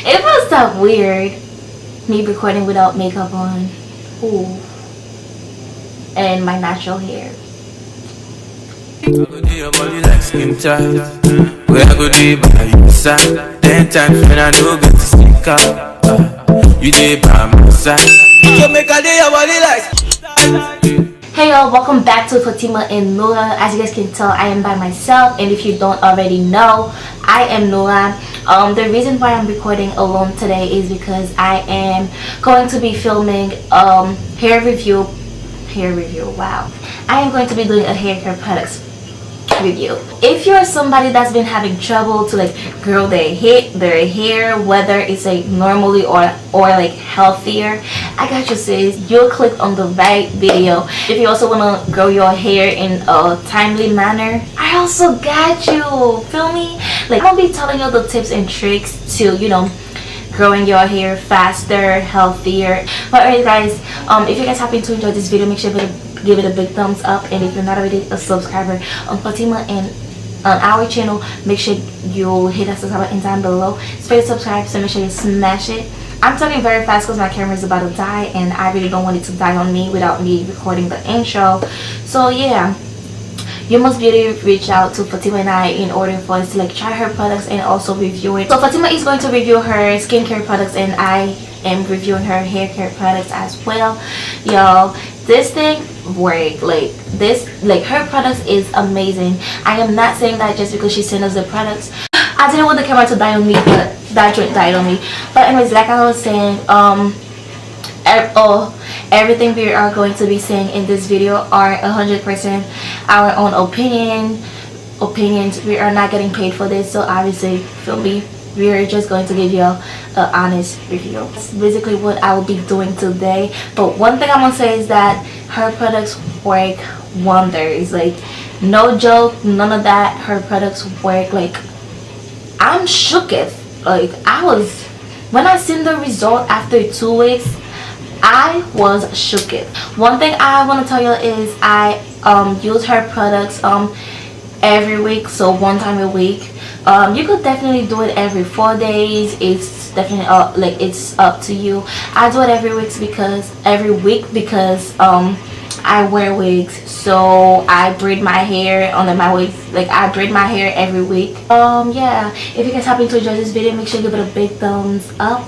It feels so weird, me recording without makeup on. Ooh. And my natural hair. I go do your body like skin tight. Where I go do by your side. 10 times when I do get to stick out. You did by my side. You make a day your body like skin tight. Hey y'all, welcome back to Fatima and Noura. As you guys can tell, I am by myself, and if you don't already know, I am Noura. The reason why I'm recording alone today is because I am going to be filming hair review. Wow, I am going to be doing a hair care products review. If you're somebody that's been having trouble to like grow their hair, whether it's like normally or like healthier, I got you sis. You'll click on the right video. If you also want to grow your hair in a timely manner, I also got you. Feel me? Like, I'll be telling you the tips and tricks to, you know, growing your hair faster, healthier. But alright guys, if you guys happen to enjoy this video, make sure to give it a big thumbs up, and if you're not already a subscriber on Fatima and on our channel, make sure you hit that subscribe button down below. It's free to subscribe, so make sure you smash it. I'm talking very fast because my camera is about to die, and I really don't want it to die on me without me recording the intro. So yeah, Youma's Beauty reached out to Fatima and I in order for us to like try her products and also review it. So Fatima is going to review her skincare products, and I am reviewing her hair care products as well. Y'all, this thing work. Like her products is amazing. I am not saying that just because she sent us the products. I didn't want the camera to die on me, but that joint died on me. But anyways, like I was saying, everything we are going to be saying in this video are 100% our own opinions. We are not getting paid for this, so obviously, feel me, we are just going to give you an honest review. That's basically what I will be doing today. But one thing I'm gonna say is that her products work wonders. Like, no joke, none of that. Her products work. Like, I'm shooketh. Like, when I seen the result after 2 weeks, I was shooketh. One thing I want to tell you is I use her products every week, so one time a week. You could definitely do it every 4 days. It's definitely like it's up to you. I do it every week because I wear wigs, so I braid my hair under my wigs. Like, I braid my hair every week. Yeah, if you guys happen to enjoy this video, make sure you give it a big thumbs up.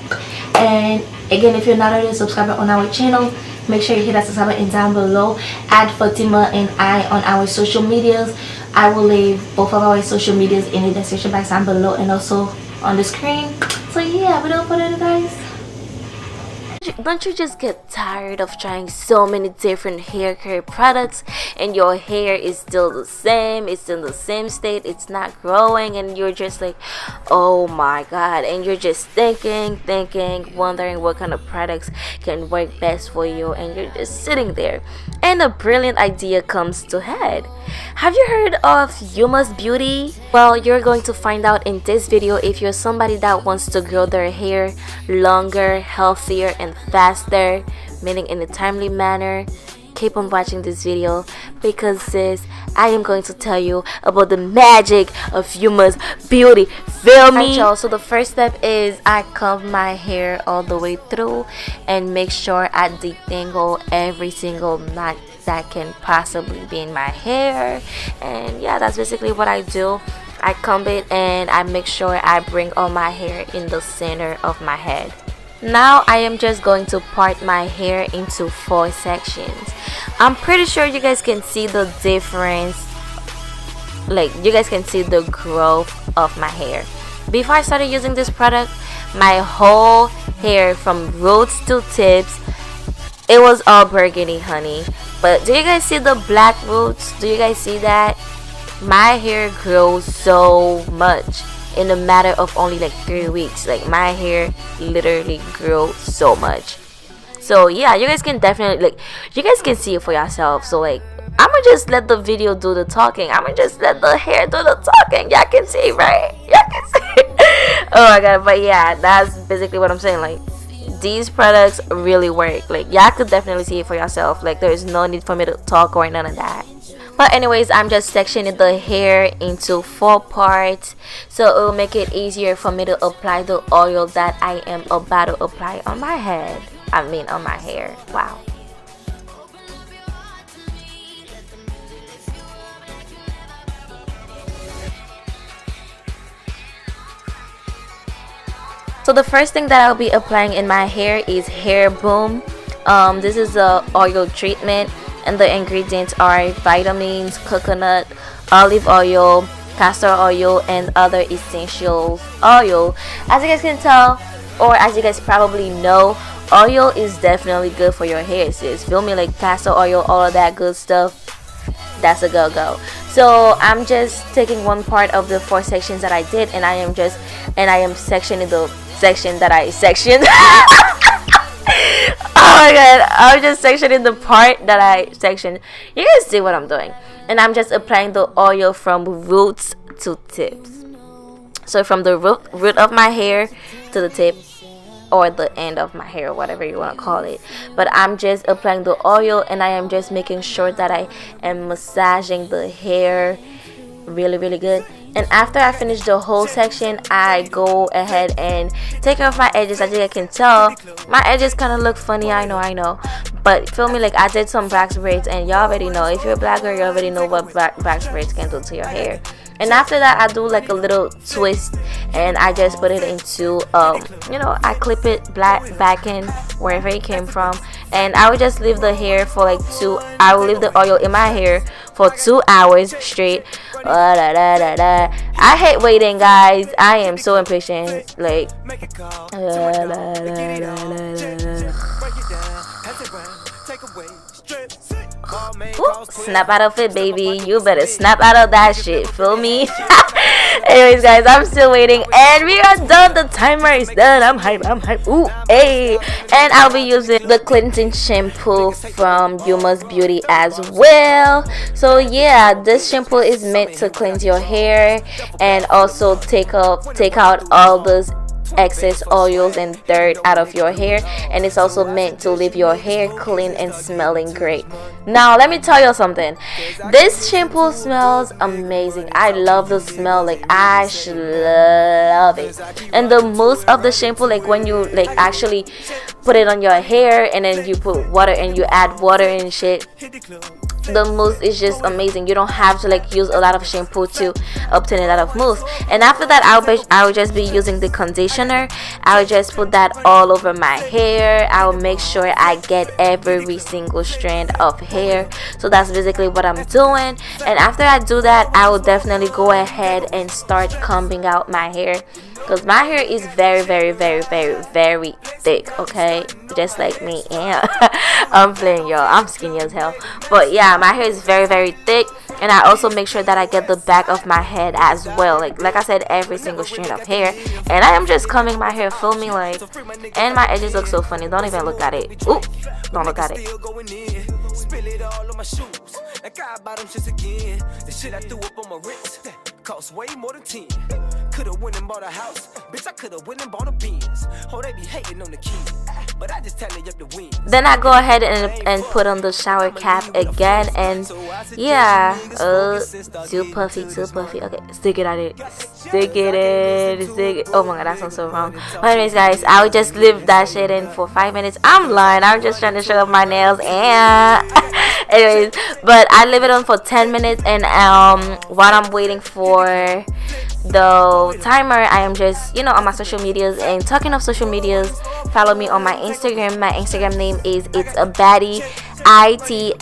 And again, if you're not already a subscriber on our channel, make sure you hit that subscribe button down below. Add Fatima and I on our social medias. I will leave both of our social medias in the description box down below and also on the screen. So yeah, without further ado guys, don't you just get tired of trying so many different hair care products and your hair is still the same, it's in the same state, it's not growing, and you're just like, oh my god, and you're just thinking, wondering what kind of products can work best for you, and you're just sitting there and a brilliant idea comes to head. Have you heard of Youma's Beauty? Well, you're going to find out in this video if you're somebody that wants to grow their hair longer, healthier, and faster, meaning in a timely manner. Keep on watching this video because sis, I am going to tell you about the magic of Youma's Beauty. Feel me? Y'all, so the first step is I comb my hair all the way through and make sure I detangle every single knot that can possibly be in my hair. And yeah, that's basically what I do. I comb it and I make sure I bring all my hair in the center of my head. Now I am just going to part my hair into 4 sections. I'm pretty sure you guys can see the difference. Like, you guys can see the growth of my hair. Before I started using this product, my whole hair from roots to tips, it was all burgundy, honey. But do you guys see the black roots? Do you guys see that? My hair grows so much in a matter of only like 3 weeks. Like, my hair literally grew so much. So yeah, you guys can definitely, like, you guys can see it for yourself. So like, I'ma just let the video do the talking. I'ma just let the hair do the talking. Y'all can see, right? Y'all can see. Oh my god. But yeah, that's basically what I'm saying. Like, these products really work. Like, y'all could definitely see it for yourself. Like, there is no need for me to talk or none of that. But anyways, I'm just sectioning the hair into 4 parts, so it will make it easier for me to apply the oil that I am about to apply on my head. I mean on my hair. Wow. So the first thing that I'll be applying in my hair is hair boom. This is a oil treatment, and the ingredients are vitamins, coconut, olive oil, castor oil, and other essential oil. As you guys can tell, or as you guys probably know, oil is definitely good for your hair, sis. Feel me? Like castor oil, all of that good stuff. That's a go-go. So I'm just taking one part of the 4 sections that I did, and I am sectioning the section that I sectioned. Oh my god, I'm just sectioning the part that I sectioned. You guys see what I'm doing. And I'm just applying the oil from roots to tips. So from the root of my hair to the tip, or the end of my hair, whatever you want to call it. But I'm just applying the oil, and I am just making sure that I am massaging the hair really, really good. And after I finish the whole section, I go ahead and take off my edges. As you can tell, my edges kind of look funny. I know. But feel me, like I did some back braids, and y'all already know. If you're a black girl, you already know what back braids can do to your hair. And after that, I do like a little twist, and I just put it into I clip it back in wherever it came from, and I would just leave the hair for like I will leave the oil in my hair for 2 hours straight. I hate waiting, guys. I am so impatient. Like ooh, snap out of it, baby. You better snap out of that shit. Feel me? Anyways, guys, I'm still waiting, and we are done. The timer is done. I'm hype. Ooh, hey. And I'll be using the cleansing shampoo from Youma's Beauty as well. So yeah, this shampoo is meant to cleanse your hair and also take out all those excess oils and dirt out of your hair, and it's also meant to leave your hair clean and smelling great. Now let me tell you something, this shampoo smells amazing. I love the smell, like I love it. And the mousse of the shampoo, like when you like actually put it on your hair and then you put water and you add water and shit, the mousse is just amazing. You don't have to like use a lot of shampoo to obtain a lot of mousse. And after that, I will just be using the conditioner. I will just put that all over my hair. I will make sure I get every single strand of hair. So that's basically what I'm doing. And after I do that, I will definitely go ahead and start combing out my hair, because my hair is very, very, very, very, very thick, okay? Just like me. Yeah. I'm playing, y'all. I'm skinny as hell. But yeah, my hair is very, very thick. And I also make sure that I get the back of my head as well. Like I said, every single strand of hair. And I am just combing my hair, feel me? Like, and my edges look so funny. Don't even look at it. Ooh, don't look at it. Spill it all on my shoes. Like I bought them just again. The shit I threw up on my wrist cost way more than 10. Could've went and bought a house. Bitch, I could've went and bought a Benz. Oh, they be hating on the keys, but I just tally up the wins. Then I go ahead and put on the shower cap again, and yeah, too puffy. Okay, stick it. Oh my god, that sounds so wrong. But anyways, guys, I would just leave that shit in for 5 minutes. I'm lying. I'm just trying to show off my nails, and anyways, but I leave it on for 10 minutes, and while I'm waiting for the timer, I am just on my social medias. And talking of social medias, follow me on my Instagram. My Instagram name is It's a Baddie, ITSABADDIE.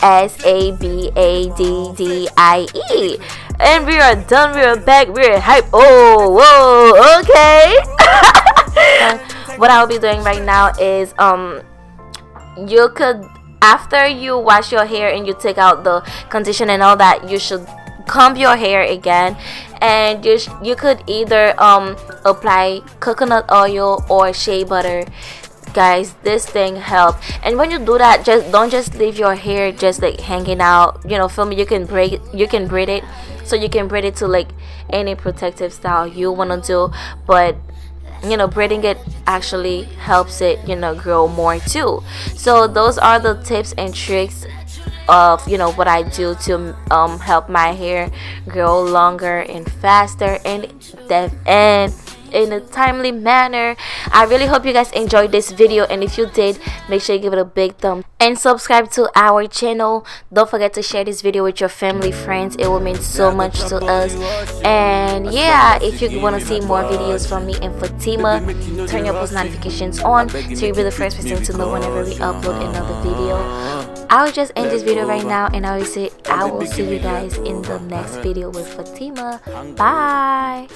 And we are done. We are back. We are hype. Oh, whoa, okay. What I'll be doing right now is you could, after you wash your hair and you take out the conditioner and all that, you should comb your hair again, and you could either apply coconut oil or shea butter. Guys, this thing helps. And when you do that, don't just leave your hair just like hanging out, feel me? You can braid it, so you can braid it to like any protective style you want to do. But braiding it actually helps it grow more too. So those are the tips and tricks of, you know, what I do to help my hair grow longer and faster and in a timely manner. I really hope you guys enjoyed this video, and if you did, make sure you give it a big thumb and subscribe to our channel. Don't forget to share this video with your family, friends. It will mean so much to us. And yeah, if you want to see more videos from me and Fatima, turn your post notifications on so you'll be the first person to know whenever we upload another video. I will just end this video right now, and I will see you guys in the next video with Fatima. Bye.